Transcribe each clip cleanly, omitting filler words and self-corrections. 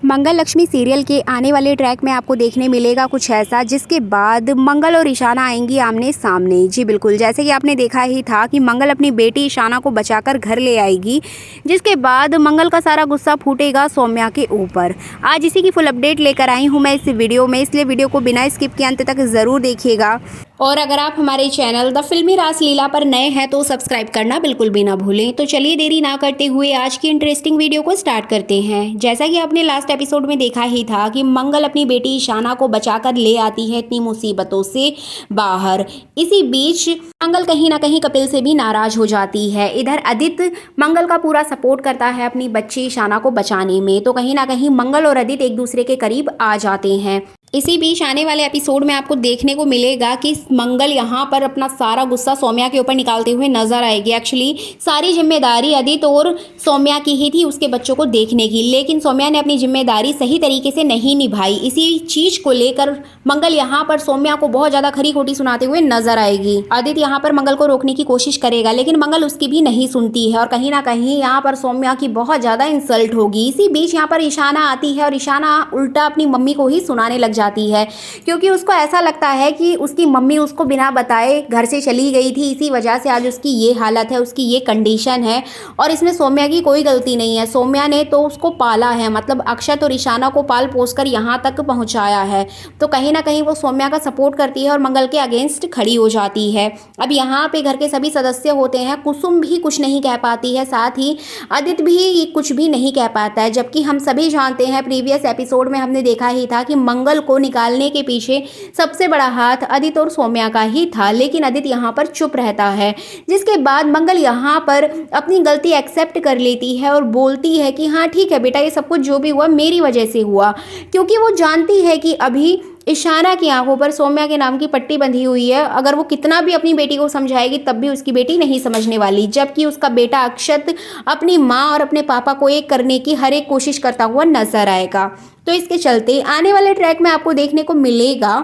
मंगल Lakshmi serial के आने वाले ट्रैक में आपको देखने मिलेगा कुछ ऐसा, जिसके बाद मंगल और ईशाना आएंगी आमने सामने। जी बिल्कुल, जैसे कि आपने देखा ही था कि मंगल अपनी बेटी ईशाना को बचाकर घर ले आएगी, जिसके बाद मंगल का सारा गुस्सा फूटेगा सौम्या के ऊपर। आज इसी की फुल अपडेट लेकर आई हूँ मैं इस वीडियो में, इसलिए वीडियो को बिना स्किप के अंत तक ज़रूर देखिएगा। और अगर आप हमारे चैनल द फिल्मी रासलीला पर नए हैं तो सब्सक्राइब करना बिल्कुल भी ना भूलें। तो चलिए देरी ना करते हुए आज की इंटरेस्टिंग वीडियो को स्टार्ट करते हैं। जैसा कि आपने लास्ट एपिसोड में देखा ही था कि मंगल अपनी बेटी ईशाना को बचाकर ले आती है इतनी मुसीबतों से बाहर। इसी बीच मंगल कहीं ना कहीं कपिल से भी नाराज हो जाती है। इधर आदित्य मंगल का पूरा सपोर्ट करता है अपनी बच्ची ईशाना को बचाने में, तो कहीं ना कहीं मंगल और आदित्य एक दूसरे के करीब आ जाते हैं। इसी बीच आने वाले एपिसोड में आपको देखने को मिलेगा कि मंगल यहाँ पर अपना सारा गुस्सा सौम्या के ऊपर निकालते हुए नजर आएगी। एक्चुअली सारी जिम्मेदारी आदित्य और सौम्या की ही थी उसके बच्चों को देखने की, लेकिन सौम्या ने अपनी जिम्मेदारी सही तरीके से नहीं निभाई। इसी चीज को लेकर मंगल यहाँ पर सौम्या को बहुत ज्यादा खरी खोटी सुनाते हुए नजर आएगी। आदित्य यहाँ पर मंगल को रोकने की कोशिश करेगा, लेकिन मंगल उसकी भी नहीं सुनती है और कहीं ना कहीं यहाँ पर सौम्या की बहुत ज्यादा इंसल्ट होगी। इसी बीच यहाँ पर ईशाना आती है और ईशाना उल्टा अपनी मम्मी को ही सुनाने लग जाती है, क्योंकि उसको ऐसा लगता है कि उसकी मम्मी उसको बिना बताए घर से चली गई थी, इसी वजह से आज उसकी ये हालत है, उसकी ये कंडीशन है। और इसमें सौम्या की कोई गलती नहीं है, सौम्या ने तो उसको पाला है, मतलब अक्षत और ईशाना को पाल पोस कर यहाँ तक पहुँचाया है। तो कहीं ना कहीं वो सौम्या का सपोर्ट करती है और मंगल के अगेंस्ट खड़ी हो जाती है। अब यहाँ पे घर के सभी सदस्य होते हैं, कुसुम भी कुछ नहीं कह पाती है, साथ ही आदित्य भी कुछ भी नहीं कह पाता है, जबकि हम सभी जानते हैं प्रीवियस एपिसोड में हमने देखा ही था कि मंगल को निकालने के पीछे सबसे बड़ा हाथ आदित्य और सौम्या का ही था, लेकिन आदित्य यहाँ पर चुप रहता है। जिसके बाद मंगल यहाँ पर अपनी गलती एक्सेप्ट कर लेती है और बोलती है कि हाँ ठीक है बेटा, ये सब कुछ जो भी हुआ मेरी वजह से हुआ, क्योंकि वो जानती है कि अभी ईशाना की आंखों पर सौम्या के नाम की पट्टी बंधी हुई है। अगर वो कितना भी अपनी बेटी को समझाएगी तब भी उसकी बेटी नहीं समझने वाली, जबकि उसका बेटा अक्षत अपनी माँ और अपने पापा को एक करने की हर एक कोशिश करता हुआ नजर आएगा। तो इसके चलते आने वाले ट्रैक में आपको देखने को मिलेगा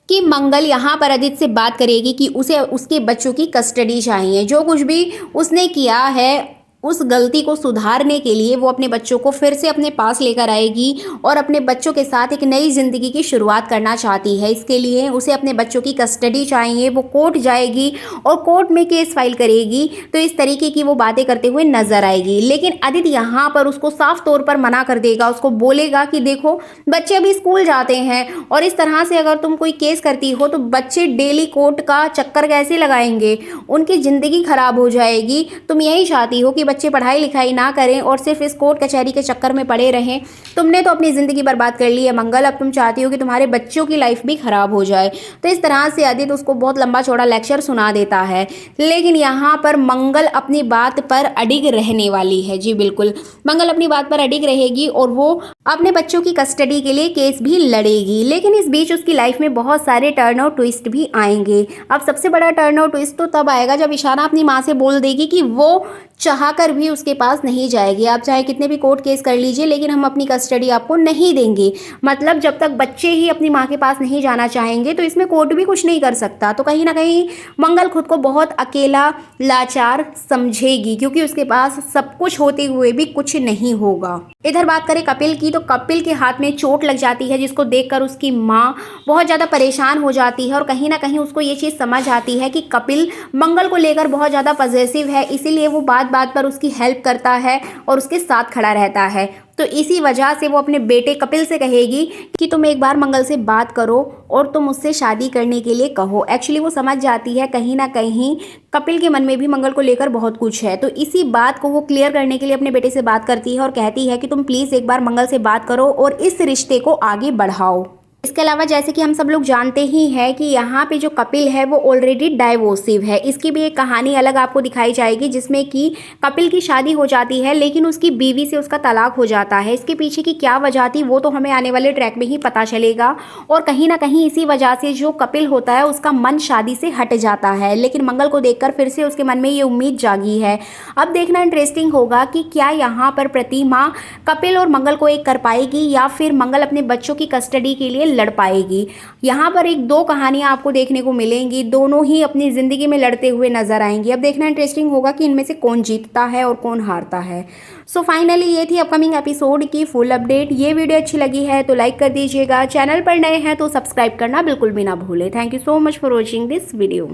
कि मंगल यहाँ पर आदित्य से बात करेगी कि उसे उसके बच्चों की कस्टडी चाहिए। जो कुछ भी उसने किया है उस गलती को सुधारने के लिए वो अपने बच्चों को फिर से अपने पास लेकर आएगी और अपने बच्चों के साथ एक नई ज़िंदगी की शुरुआत करना चाहती है। इसके लिए उसे अपने बच्चों की कस्टडी चाहिए। वो कोर्ट जाएगी और कोर्ट में केस फाइल करेगी, तो इस तरीके की वो बातें करते हुए नजर आएगी। लेकिन आदित्य यहाँ पर उसको साफ तौर पर मना कर देगा, उसको बोलेगा कि देखो बच्चे अभी स्कूल जाते हैं और इस तरह से अगर तुम कोई केस करती हो तो बच्चे डेली कोर्ट का चक्कर कैसे लगाएंगे, उनकी ज़िंदगी खराब हो जाएगी। तुम यही चाहती हो कि बच्चे पढ़ाई लिखाई ना करें और सिर्फ इस कोर्ट कचहरी के चक्कर में पड़े रहें। तुमने तो अपनी ज़िंदगी बर्बाद कर ली है मंगल, अब तुम चाहती हो कि तुम्हारे बच्चों की लाइफ भी खराब हो जाए। तो इस तरह से आदित्य उसको बहुत लंबा चौड़ा लेक्चर सुना देता है, लेकिन यहाँ पर मंगल अपनी बात पर अडिग रहने वाली है। जी बिल्कुल, मंगल अपनी बात पर अडिग रहेगी और वो अपने बच्चों की कस्टडी के लिए केस भी लड़ेगी। लेकिन इस बीच उसकी लाइफ में बहुत सारे टर्न और ट्विस्ट भी आएंगे। अब सबसे बड़ा टर्न और ट्विस्ट तो तब आएगा जब ईशाना अपनी माँ से बोल देगी कि वो चाहकर भी उसके पास नहीं जाएगी। आप चाहे कितने भी कोर्ट केस कर लीजिए, लेकिन हम अपनी कस्टडी आपको नहीं देंगे। मतलब जब तक बच्चे ही अपनी माँ के पास नहीं जाना चाहेंगे तो इसमें कोर्ट भी कुछ नहीं कर सकता। तो कहीं ना कहीं मंगल खुद को बहुत अकेला लाचार समझेगी, क्योंकि उसके पास सब कुछ होते हुए भी कुछ नहीं होगा। इधर बात करें कपिल की, तो कपिल के हाथ में चोट लग जाती है, जिसको देखकर उसकी माँ बहुत ज़्यादा परेशान हो जाती है और कहीं ना कहीं उसको ये चीज़ समझ आती है कि कपिल मंगल को लेकर बहुत ज़्यादा पॉजिटिव है, इसीलिए वो बात बात पर उसकी हेल्प करता है और उसके साथ खड़ा रहता है। तो इसी वजह से वो अपने बेटे कपिल से कहेगी कि तुम एक बार मंगल से बात करो और तुम उससे शादी करने के लिए कहो। एक्चुअली वो समझ जाती है कहीं ना कहीं कपिल के मन में भी मंगल को लेकर बहुत कुछ है, तो इसी बात को वो क्लियर करने के लिए अपने बेटे से बात करती है और कहती है कि तुम प्लीज़ एक बार मंगल से बात करो और इस रिश्ते को आगे बढ़ाओ। इसके अलावा जैसे कि हम सब लोग जानते ही हैं कि यहाँ पे जो कपिल है वो ऑलरेडी डाइवोर्सिव है। इसकी भी एक कहानी अलग आपको दिखाई जाएगी, जिसमें कि कपिल की शादी हो जाती है लेकिन उसकी बीवी से उसका तलाक हो जाता है। इसके पीछे की क्या वजह थी वो तो हमें आने वाले ट्रैक में ही पता चलेगा। और कहीं ना कहीं इसी वजह से जो कपिल होता है उसका मन शादी से हट जाता है, लेकिन मंगल को देखकर फिर से उसके मन में ये उम्मीद जागी है। अब देखना इंटरेस्टिंग होगा कि क्या यहाँ पर प्रतिमा कपिल और मंगल को एक कर पाएगी या फिर मंगल अपने बच्चों की कस्टडी के लिए लड़ पाएगी। यहाँ पर एक दो कहानियाँ आपको देखने को मिलेंगी, दोनों ही अपनी ज़िंदगी में लड़ते हुए नजर आएंगी। अब देखना इंटरेस्टिंग होगा कि इनमें से कौन जीतता है और कौन हारता है। सो फाइनली ये थी अपकमिंग एपिसोड की फुल अपडेट। ये वीडियो अच्छी लगी है तो लाइक कर दीजिएगा, चैनल पर नए हैं तो सब्सक्राइब करना बिल्कुल भी ना भूलें। Thank you so much for watching this video.